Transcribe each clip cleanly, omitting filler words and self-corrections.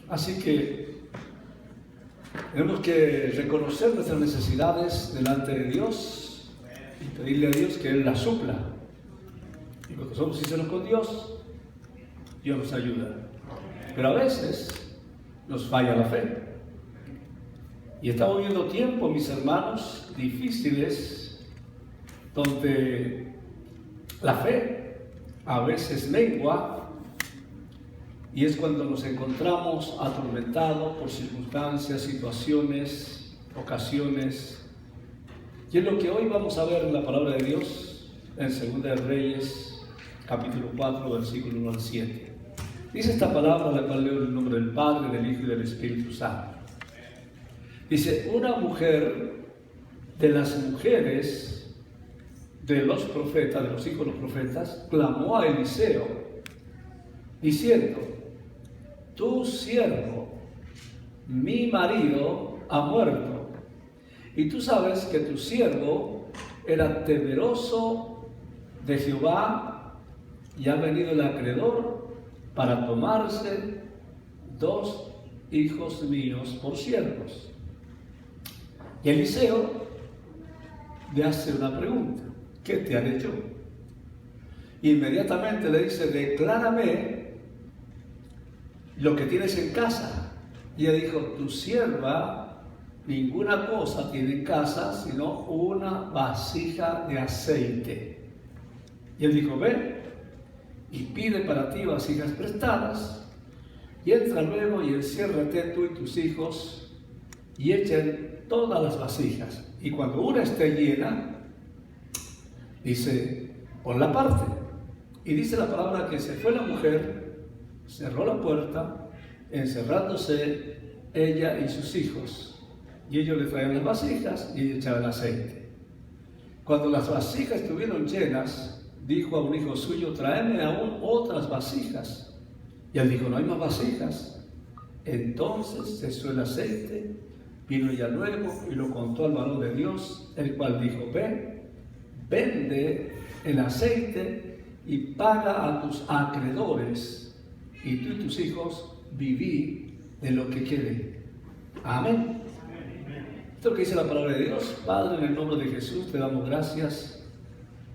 Así que tenemos que reconocer nuestras necesidades delante de Dios y pedirle a Dios que Él las supla. Y cuando somos sinceros con Dios, Dios nos ayuda. Pero a veces nos falla la fe. Y estamos viviendo tiempos, mis hermanos, difíciles, donde la fe a veces mengua, y es cuando nos encontramos atormentados por circunstancias, situaciones, ocasiones. Y es lo que hoy vamos a ver en la palabra de Dios, en 2 de Reyes, capítulo 4, versículo 1 al 7. Dice esta palabra, la cual leo en el nombre del Padre, del Hijo y del Espíritu Santo. Dice, una mujer de las mujeres de los profetas, de los hijos de los profetas, clamó a Eliseo, diciendo, tu siervo, mi marido, ha muerto, y tú sabes que tu siervo era temeroso de Jehová, y ha venido el acreedor para tomarse 2 hijos míos por siervos. Y Eliseo le hace una pregunta, ¿qué te haré yo? Inmediatamente le dice, declárame lo que tienes en casa. Y ella dijo, tu sierva ninguna cosa tiene en casa, sino una vasija de aceite. Y él dijo, ven y pide para ti vasijas prestadas, y entra luego y enciérrate tú y tus hijos, y echen todas las vasijas. Y cuando una esté llena, dice, ponla aparte. Y dice la palabra que se fue la mujer, cerró la puerta, encerrándose ella y sus hijos. Y ellos le traían las vasijas y echaban aceite. Cuando las vasijas estuvieron llenas, dijo a un hijo suyo, tráeme aún otras vasijas. Y él dijo, no hay más vasijas. Entonces cesó el aceite, vino ella luego y lo contó al varón de Dios, el cual dijo, ven, vende el aceite y paga a tus acreedores, y tú y tus hijos viví de lo que quede. Amén. Esto es lo que dice la palabra de Dios. Padre, en el nombre de Jesús te damos gracias,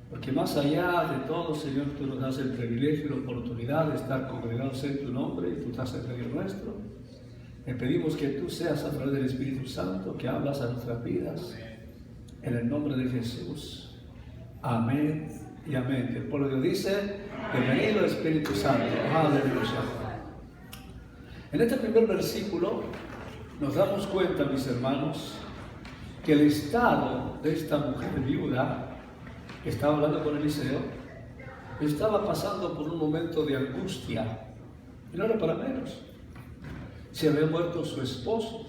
porque más allá de todo, Señor, tú nos das el privilegio y la oportunidad de estar congregados en tu nombre, y tú estás en medio nuestro. Te pedimos que tú seas a través del Espíritu Santo, que hablas a nuestras vidas, en el nombre de Jesús. Amén y amén. El pueblo de Dios dice, bienvenido Espíritu Santo. Aleluya. En este primer versículo nos damos cuenta, mis hermanos, que el estado de esta mujer viuda, que estaba hablando con Eliseo, estaba pasando por un momento de angustia, y no era para menos. Se había muerto su esposo,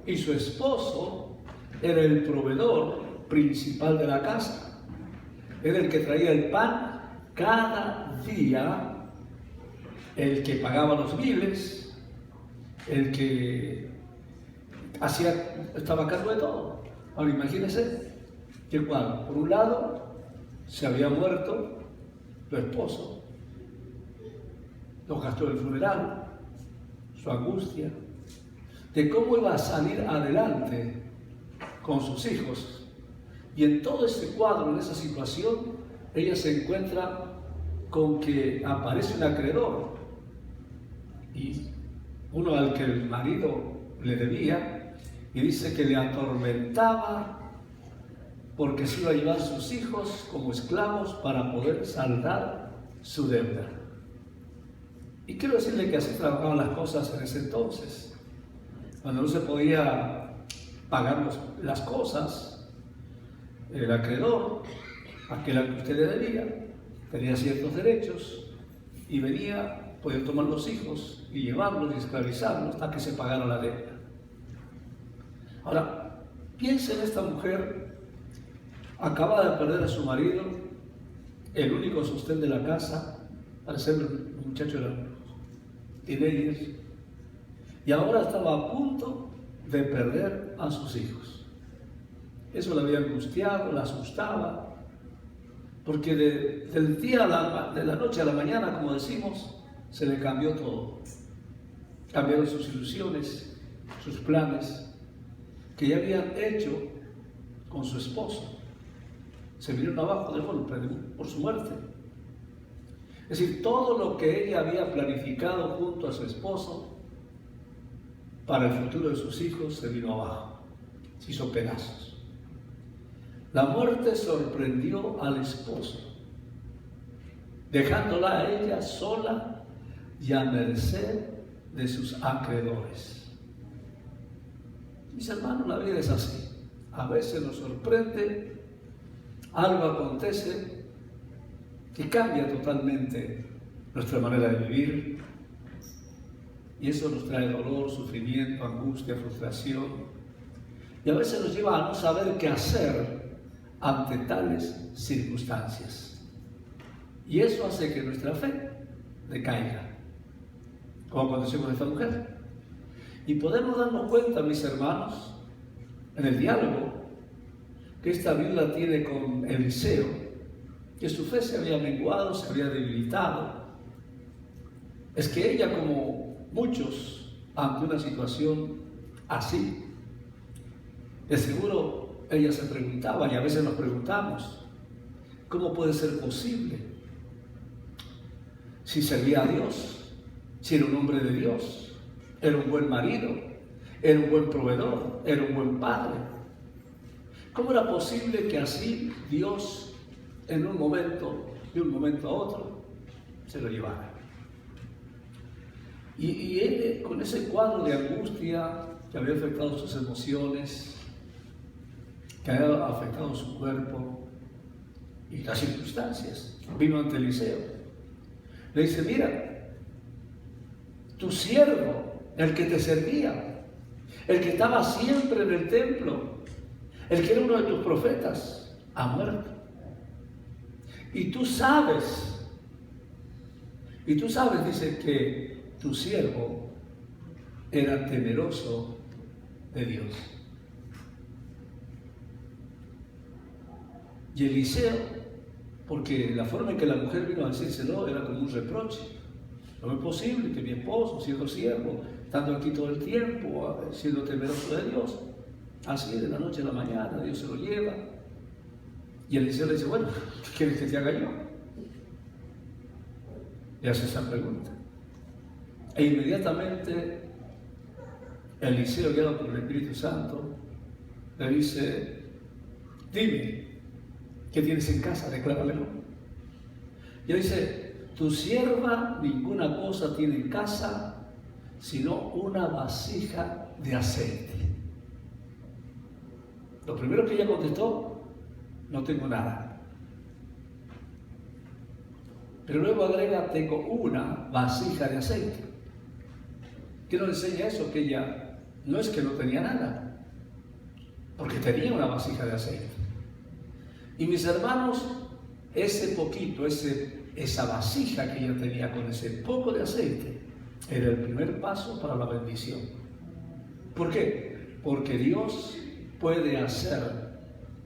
y su esposo era el proveedor principal de la casa, era el que traía el pan cada día, el que pagaba los biles, el que estaba a cargo de todo. Ahora imagínense que cuando, por un lado, se había muerto su esposo, los gastos del funeral, su angustia, de cómo iba a salir adelante con sus hijos. Y en todo este cuadro, en esa situación, ella se encuentra con que aparece un acreedor, y uno al que el marido le debía, y dice que le atormentaba porque se iba a llevar sus hijos como esclavos para poder saldar su deuda. Y quiero decirle que así trabajaban las cosas en ese entonces. Cuando no se podía pagar las cosas, el acreedor, aquel al que usted le debía, tenía ciertos derechos, y venía, podía tomar los hijos y llevarlos y esclavizarlos hasta que se pagara la deuda. Ahora, piensa en esta mujer. Acaba de perder a su marido, el único sostén de la casa, para ser un muchacho de los teenagers, y ahora estaba a punto de perder a sus hijos. Eso la había angustiado, la asustaba, porque de la noche a la mañana, como decimos, se le cambió todo. cambiaron sus ilusiones, sus planes, que ya habían hecho con su esposo. Se vinieron abajo de golpe por su muerte. Es decir, todo lo que ella había planificado junto a su esposo para el futuro de sus hijos se vino abajo, se hizo pedazos. La muerte sorprendió al esposo, dejándola a ella sola y a merced de sus acreedores. Mis hermanos, la vida es así. A veces nos sorprende, algo acontece que cambia totalmente nuestra manera de vivir, y eso nos trae dolor, sufrimiento, angustia, frustración, y a veces nos lleva a no saber qué hacer ante tales circunstancias. Y eso hace que nuestra fe decaiga, como aconteció con esta mujer. Y podemos darnos cuenta, mis hermanos, en el diálogo que esta viuda tiene con Eliseo, que su fe se había menguado, se había debilitado. Es que ella, como muchos, ante una situación así, de seguro ella se preguntaba, y a veces nos preguntamos, ¿cómo puede ser posible? Si servía a Dios, si era un hombre de Dios, era un buen marido, era un buen proveedor, era un buen padre. ¿Cómo era posible que así Dios, en un momento, de un momento a otro, se lo llevara? Y él, con ese cuadro de angustia que había afectado sus emociones, que había afectado su cuerpo y las circunstancias, vino ante Eliseo. Le dice: mira, tu siervo, el que te servía, el que estaba siempre en el templo, el que era uno de tus profetas, ha muerto. Y tú sabes, dice, que tu siervo era temeroso de Dios. Y Eliseo, porque la forma en que la mujer vino a decírselo era como un reproche. No es posible que mi esposo, siendo siervo, estando aquí todo el tiempo, siendo temeroso de Dios, así de la noche a la mañana Dios se lo lleva. Y Eliseo le dice: bueno, ¿qué quieres que te haga yo? Le hace esa pregunta. E inmediatamente Eliseo, guiado por el Espíritu Santo, le dice: dime, ¿qué tienes en casa? Decláramelo. Y él dice: tu sierva ninguna cosa tiene en casa, sino una vasija de aceite. Lo primero que ella contestó: no tengo nada. Pero luego agrega: tengo una vasija de aceite. ¿Qué nos enseña eso? Que ella no es que no tenía nada, porque tenía una vasija de aceite. Y mis hermanos, ese poquito, esa vasija que ella tenía con ese poco de aceite, era el primer paso para la bendición. ¿Por qué? Porque Dios puede hacer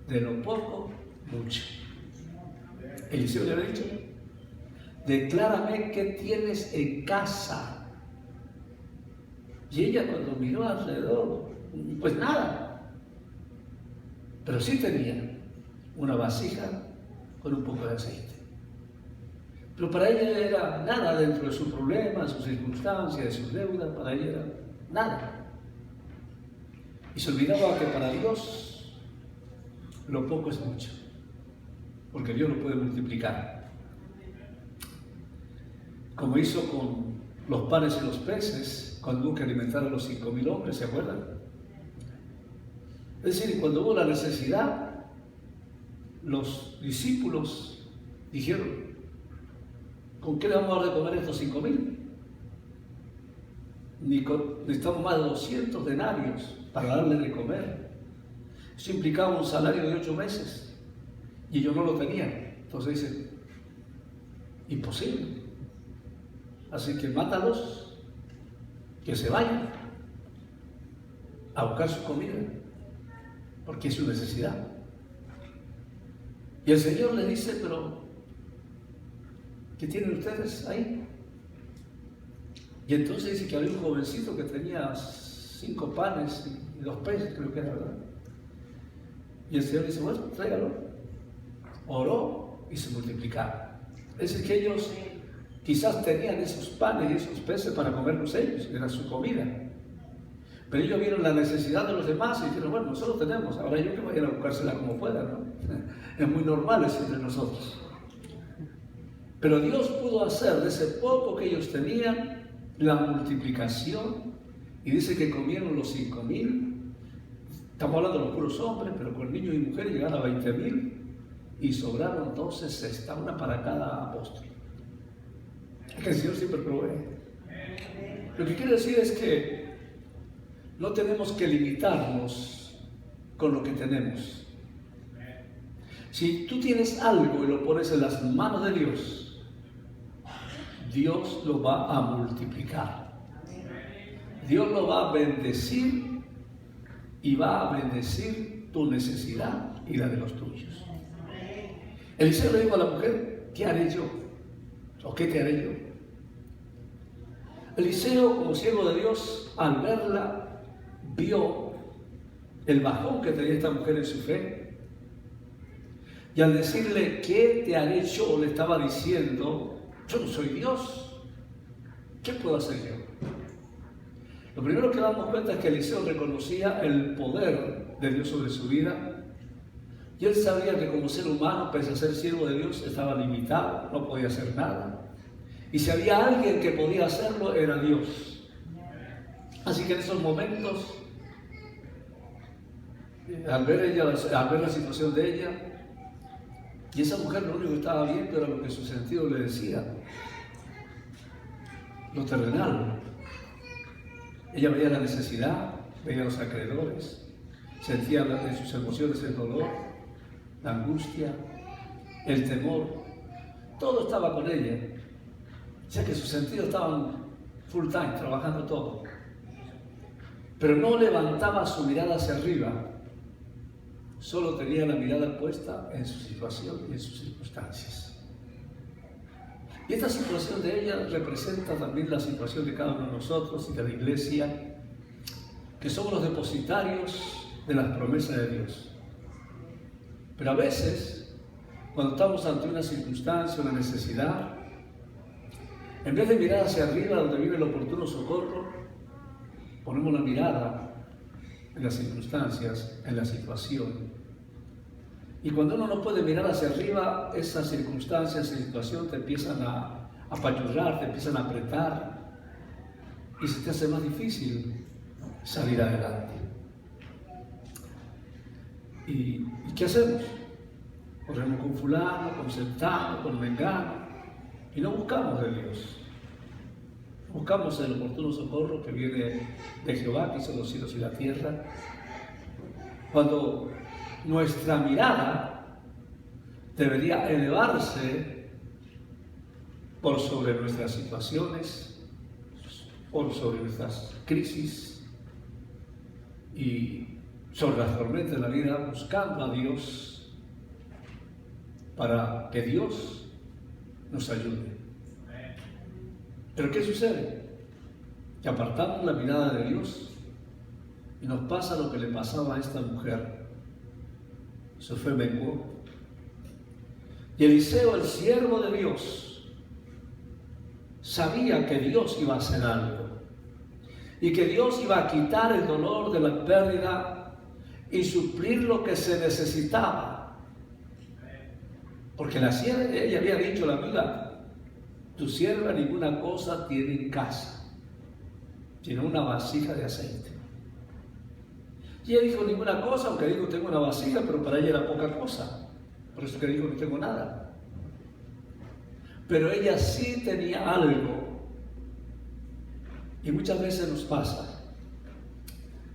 de lo poco mucho. Eliseo le había dicho: declárame qué tienes en casa. Y ella, cuando miró alrededor, pues nada, pero sí tenía una vasija con un poco de aceite. Pero para ella era nada dentro de su problema, de sus circunstancias, de sus deudas. Para ella era nada. Y se olvidaba que para Dios lo poco es mucho, porque Dios lo puede multiplicar. Como hizo con los panes y los peces, cuando hubo que alimentar a los 5,000 hombres, ¿se acuerdan? Es decir, cuando hubo la necesidad, los discípulos dijeron: ¿con qué le vamos a dar de comer a estos 5,000? Necesitamos más de 200 denarios para darle de comer. Eso implicaba un salario de 8 meses y ellos no lo tenían. Entonces dicen: imposible. Así que mátalos, que se vayan a buscar su comida, porque es su necesidad. Y el Señor le dice: pero ¿qué tienen ustedes ahí? Y entonces dice que había un jovencito que tenía 5 panes y 2 peces, creo que era, ¿verdad? Y el Señor dice, bueno, tráigalo. Oró y se multiplicaron. Es decir, que ellos quizás tenían esos panes y esos peces para comerlos ellos, era su comida. Pero ellos vieron la necesidad de los demás y dijeron, bueno, nosotros tenemos, ahora ellos que vayan a buscársela como puedan, ¿no? Es muy normal eso entre nosotros. Pero Dios pudo hacer de ese poco que ellos tenían la multiplicación, y dice que comieron los 5,000. Estamos hablando de los puros hombres, pero con niños y mujeres llegaron a 20,000 y sobraron 12 cestas, una para cada apóstol. El Señor siempre provee. Lo que quiero decir es que no tenemos que limitarnos con lo que tenemos. Si tú tienes algo y lo pones en las manos de Dios, Dios lo va a multiplicar. Dios lo va a bendecir y va a bendecir tu necesidad y la de los tuyos. Eliseo le dijo a la mujer, ¿qué haré yo? ¿O qué te haré yo? Eliseo, como siervo de Dios, al verla, vio el bajón que tenía esta mujer en su fe. Y al decirle, ¿qué te haré yo? Le estaba diciendo, yo no soy Dios. ¿Qué puedo hacer yo? Lo primero que damos cuenta es que Eliseo reconocía el poder de Dios sobre su vida. Y él sabía que como ser humano, pese a ser siervo de Dios, estaba limitado, no podía hacer nada. Y si había alguien que podía hacerlo, era Dios. Así que en esos momentos, al ver la situación de ella, y esa mujer lo único que estaba viendo era lo que su sentido le decía, lo terrenal. Ella veía la necesidad, veía los acreedores, sentía en sus emociones el dolor, la angustia, el temor, todo estaba con ella. O sea que sus sentidos estaban full time, trabajando todo. Pero no levantaba su mirada hacia arriba, solo tenía la mirada puesta en su situación y en sus circunstancias. Y esta situación de ella representa también la situación de cada uno de nosotros y de la iglesia, que somos los depositarios de las promesas de Dios. Pero a veces, cuando estamos ante una circunstancia, una necesidad, en vez de mirar hacia arriba donde vive el oportuno socorro, ponemos la mirada en las circunstancias, en la situación. Y cuando uno no puede mirar hacia arriba, esas circunstancias y situación te empiezan a apachurrar, te empiezan a apretar y se te hace más difícil salir adelante. ¿Y qué hacemos? Corremos con fulano, con centano, con mengano y no buscamos de Dios. Buscamos el oportuno socorro que viene de Jehová, que hizo los cielos y la tierra. Cuando nuestra mirada debería elevarse por sobre nuestras situaciones, por sobre nuestras crisis y sobre las tormentas de la vida, buscando a Dios para que Dios nos ayude. Pero ¿qué sucede? Que apartamos la mirada de Dios y nos pasa lo que le pasaba a esta mujer. Su fe menguó. Y Eliseo, el siervo de Dios, sabía que Dios iba a hacer algo y que Dios iba a quitar el dolor de la pérdida y suplir lo que se necesitaba. Porque ella había dicho a la amiga, tu sierva ninguna cosa tiene en casa, sino una vasija de aceite. Y ella dijo ninguna cosa, aunque dijo tengo una vasija, pero para ella era poca cosa. Por eso que dijo no tengo nada. Pero ella sí tenía algo. Y muchas veces nos pasa.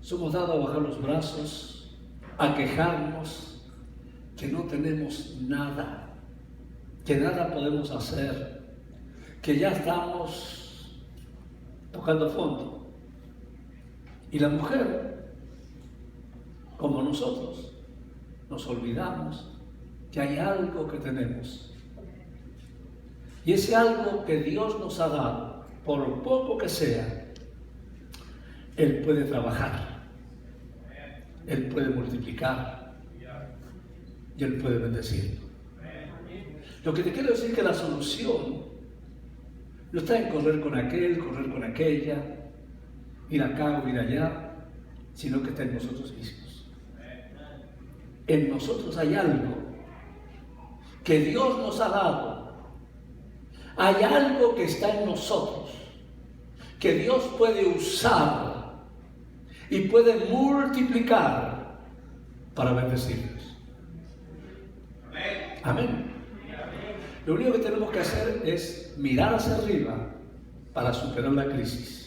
Somos dados a bajar los brazos, a quejarnos, que no tenemos nada, que nada podemos hacer, que ya estamos tocando fondo. Y la mujer, como nosotros, nos olvidamos que hay algo que tenemos. Y ese algo que Dios nos ha dado por poco que sea, Él puede trabajar, Él puede multiplicar y Él puede bendecir. Lo que te quiero decir es que la solución no está en correr con aquel, correr con aquella, ir acá o ir allá, sino que está en nosotros mismos. En nosotros hay algo que Dios nos ha dado. Hay algo que está en nosotros, que Dios puede usar y puede multiplicar para bendecirnos. Amén. Lo único que tenemos que hacer es mirar hacia arriba para superar la crisis.